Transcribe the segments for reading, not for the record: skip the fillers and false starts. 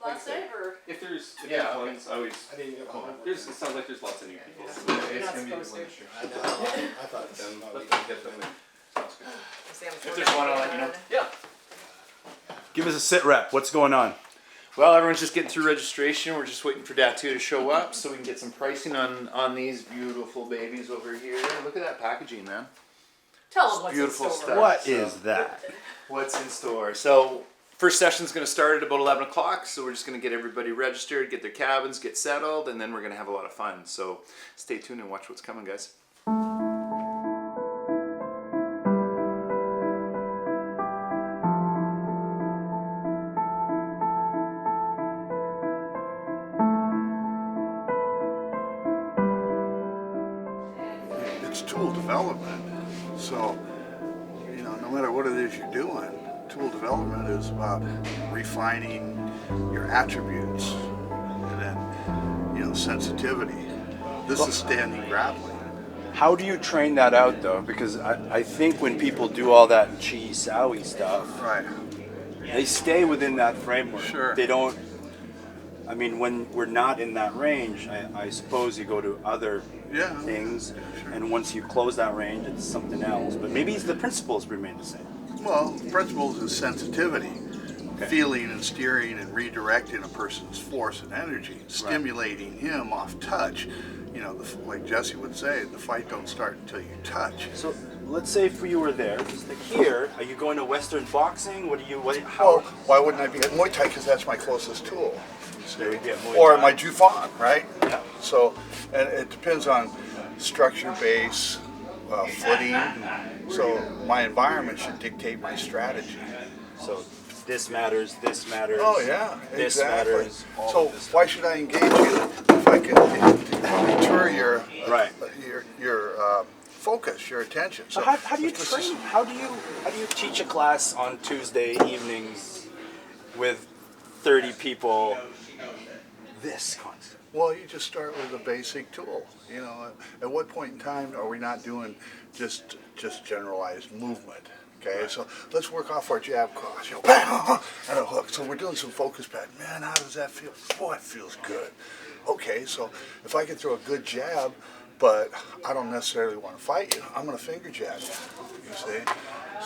last night, or? If there's Yeah, ones, I always. I didn't get one. It sounds like there's lots of new people. So You're not supposed to. I know. I thought then we can get them. sounds good. If there's one, I'll let you know. Yeah. Give us a sit rep. What's going on? Well, everyone's just getting through registration. We're just waiting for Datu to show up so we can get some pricing on these beautiful babies over here. Look at that packaging, man. Tell them what's Beautiful in store. stuff. What is that? What's in store? So, first session's going to start at about 11 o'clock. So, we're just going to get everybody registered, get their cabins, get settled, and then we're going to have a lot of fun. So, stay tuned and watch what's coming, guys. It's tool development. So, you know, no matter what it is you're doing, tool development is about refining your attributes and then, you know, sensitivity. This is standing grappling. How do you train that out though? Because I think when people do all that chi sowie stuff, Right. they stay within that framework. Sure. They don't. I mean, when we're not in that range, I suppose you go to other Yeah. things, Sure. and once you close that range, it's something else. But maybe the principles remain the same. Well, the principles is sensitivity. Okay. Feeling and steering and redirecting a person's force and energy, stimulating him off touch. You know, like Jesse would say, the fight don't start until you touch. So let's say if you were there, just like here, are you going to Western boxing? What do you? What? Well, How? why wouldn't I be at Muay Thai? Because that's my closest tool. You see? would be at Muay Or Thai. my Jufan, right? Yeah. So, and it depends on structure, base, footing. So my environment should dictate my strategy. So this matters. This matters. Oh yeah, This exactly. matters. all So of this why should I engage you if I can deter your Right. your focus, your attention? So how do you this is- train? How do you teach a class on Tuesday evenings with 30 people? This concept. Well, you just start with a basic tool. You know, at what point in time are we not doing just generalized movement? Okay, so let's work off our jab cross, you know, bam, and a hook. So we're doing some focus pad. Man, how does that feel? Boy, it feels good. Okay, so if I can throw a good jab, but I don't necessarily want to fight you, I'm going to finger jab you. You see?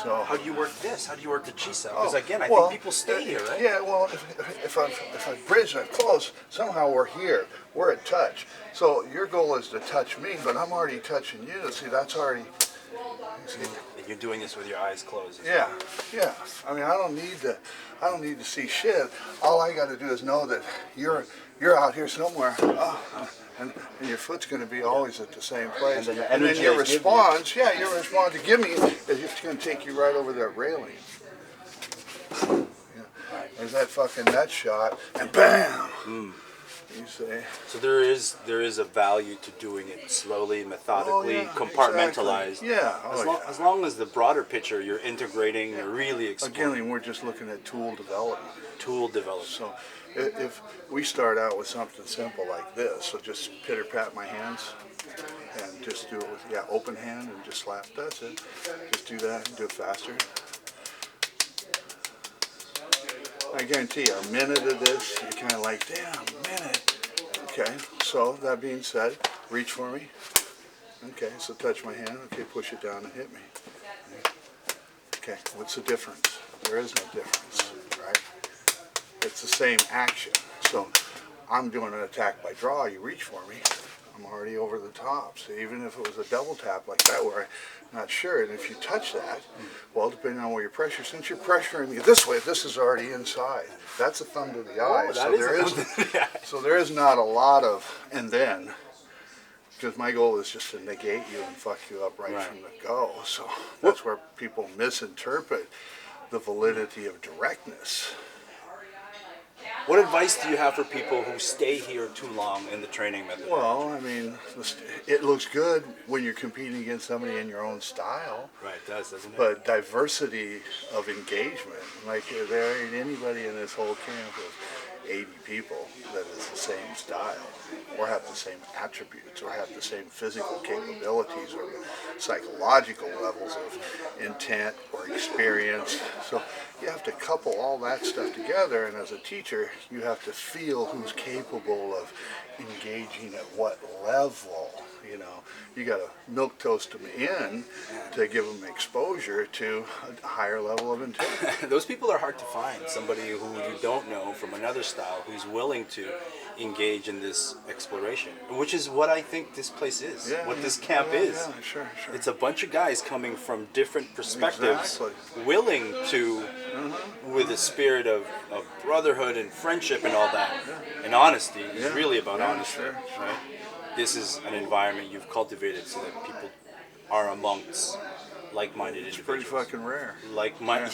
So How do you work this? How do you work the chisa? Because Oh, again, I well, think people stay here, right? Yeah, well, if I bridge and I close, somehow we're here. We're at touch. So your goal is to touch me, but I'm already touching you. See, that's already. You see? And you're doing this with your eyes closed. Yeah, yeah. I mean, I don't need to see shit. All I got to do is know that you're out here somewhere, and your foot's going to be always at the same place. And then the And then energy your I give you- response, your response to give me is it's going to take you right over that railing. Yeah. There's that fucking net shot, and bam. You see. So there is a value to doing it slowly, methodically, compartmentalized. Exactly. Yeah. As long as the broader picture you're integrating, you're really exploring. Again, we're just looking at tool development. Tool development. So if we start out with something simple like this, so just pitter pat my hands and just do it with open hand and just slap. That's it. Just do that and do it faster. I guarantee you, a minute of this, you're kind of like, damn, a minute. Okay, so that being said, reach for me. Okay, so touch my hand. Okay, push it down and hit me. Okay, what's the difference? There is no difference, right? It's the same action. So I'm doing an attack by draw. You reach for me, I'm already over the top. So even if it was a double tap like that where I'm not sure, and if you touch that, well, depending on where your pressure, since you're pressuring me this way, this is already inside. That's a thumb to the eye. So there is not a lot of, and then, because my goal is just to negate you and fuck you up right from the go. So that's where people misinterpret the validity of directness. What advice do you have for people who stay here too long in the training method? Well, I mean, it looks good when you're competing against somebody in your own style. Right, it does, doesn't it? But diversity of engagement, like there ain't anybody in this whole camp of 80 people that is the same style, or have the same attributes, or have the same physical capabilities, or psychological levels of intent or experience. So you have to couple all that stuff together, and as a teacher, you have to feel who's capable of engaging at what level. You know, you got to milquetoast them in to give them exposure to a higher level of intent. Those people are hard to find. Somebody who you don't know from another style who's willing to engage in this exploration, which is what I think this place is. What this camp is. Yeah, sure. It's a bunch of guys coming from different perspectives, Exactly. willing to, with a spirit of brotherhood and friendship and all that, and honesty. It's really about honesty, sure. right? This is an environment you've cultivated so that people are amongst like-minded It's individuals. pretty fucking rare.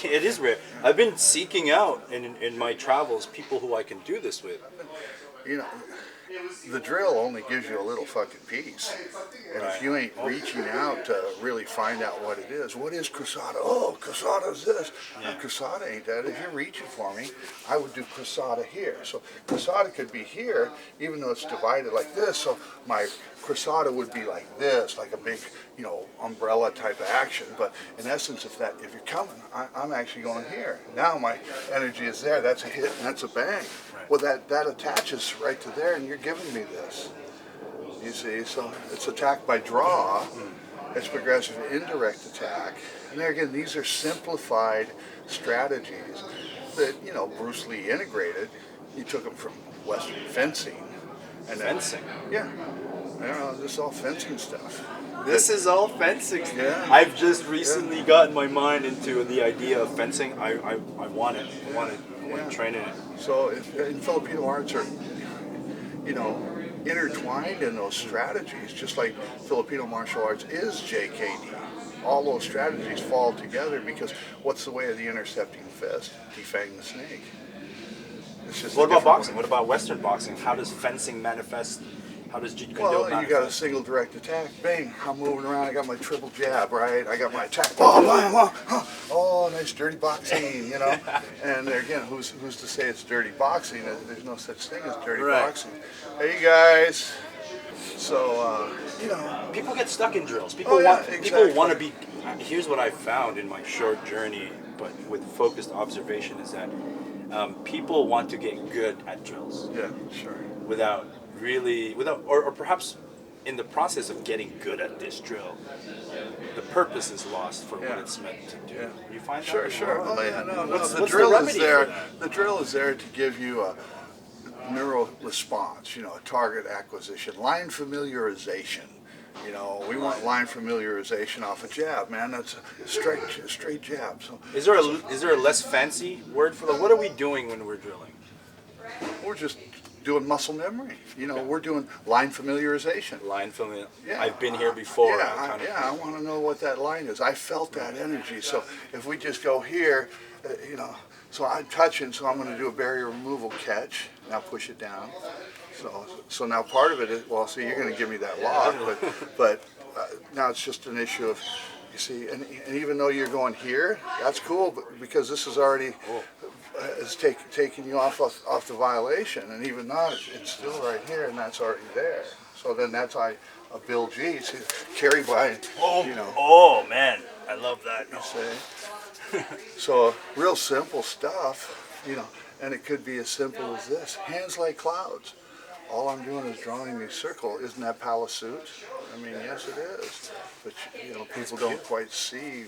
It is rare. I've been seeking out in my travels people who I can do this with. You know, the drill only gives you a little fucking piece. And if you ain't reaching out to really find out what it is, what is crusada? Oh, crusada's this. Yeah. Crusada ain't that. If you're reaching for me, I would do crusada here. So crusada could be here, even though it's divided like this. So my crusada would be like this, like a big, you know, umbrella type of action. But in essence, if you're coming, I'm actually going here. Now my energy is there. That's a hit and that's a bang. Well, that attaches right to there, and you're giving me this. You see, so it's attack by draw. It's progressive indirect attack. And there again, these are simplified strategies that, you know, Bruce Lee integrated. He took them from Western fencing. And then, Fencing? Yeah. You know, this is all fencing stuff. This is all fencing. Yeah. I've just recently gotten my mind into the idea of fencing. I want it. I want to train in it. So in Filipino arts are, you know, intertwined in those strategies, just like Filipino martial arts is JKD. All those strategies fall together because what's the way of the intercepting fist? Defang the snake. It's just What a about different boxing? way. What about Western boxing? How does fencing manifest? How does Jeet Kune Do Well, manifest? you got a single direct attack. Bang! I'm moving around. I got my triple jab, right? I got my attack. Oh, bang, oh, nice dirty boxing, you know. And there again, who's to say it's dirty boxing? There's no such thing as dirty boxing. Hey guys. So you know, People get stuck in drills. People exactly. want to be. Here's what I found in my short journey, but with focused observation, is that people want to get good at drills yeah, sure. without or perhaps in the process of getting good at this drill, the purpose is lost for what it's meant to do. Yeah. You find Sure, that? sure. Oh yeah, no. What's The the drill is remedy for there. that? The drill is there to give you a neural response. You know, a target acquisition, line familiarization. You know, we want line familiarization off a jab, man. That's a straight jab. So Is there a less fancy word for that? What are we doing when we're drilling? we're just doing muscle memory. You know, we're doing line familiarization. Line familiar. Yeah. I've been here before. I want to know what that line is. I felt that energy. So if we just go here, you know, so I'm touching, so I'm going to do a barrier removal catch. Now push it down. So now part of it is, well, see, you're going to give me that lock, but now it's just an issue of, you see, and even though you're going here, that's cool, but because this is already, it's taking you off the violation, and even not, it's still right here, and that's already there. So then that's why a Bill G, see, carry by, you know. Oh man, I love that. You see? So real simple stuff, you know, and it could be as simple as this. Hands like clouds. All I'm doing is drawing a circle. Isn't that palace suit? I mean, yes it is. But you know, people don't quite see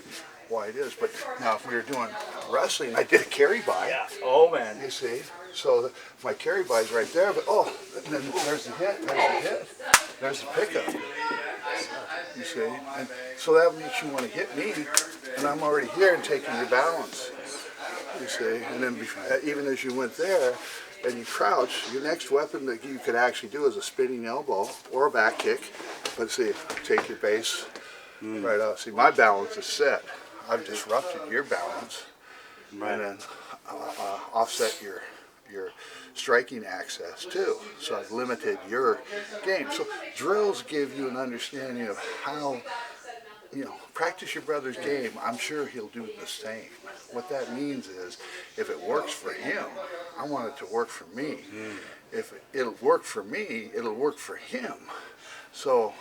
why it is. But now if we were doing wrestling, I did a carry by. Yeah. Oh man. You see? So my carry by is right there, but and then there's the hit, there's the pickup. You see? And so that makes you want to hit me, and I'm already here and taking your balance. You see? And then even as you went there, and you crouch, your next weapon that you could actually do is a spinning elbow or a back kick. But see, take your base right out. See, my balance is set. I've disrupted your balance, and then offset your striking access too. So I've limited your game. So drills give you an understanding of how, you know, practice your brother's game. I'm sure he'll do the same. What that means is, if it works for him, I want it to work for me. If it'll work for me, it'll work for him. So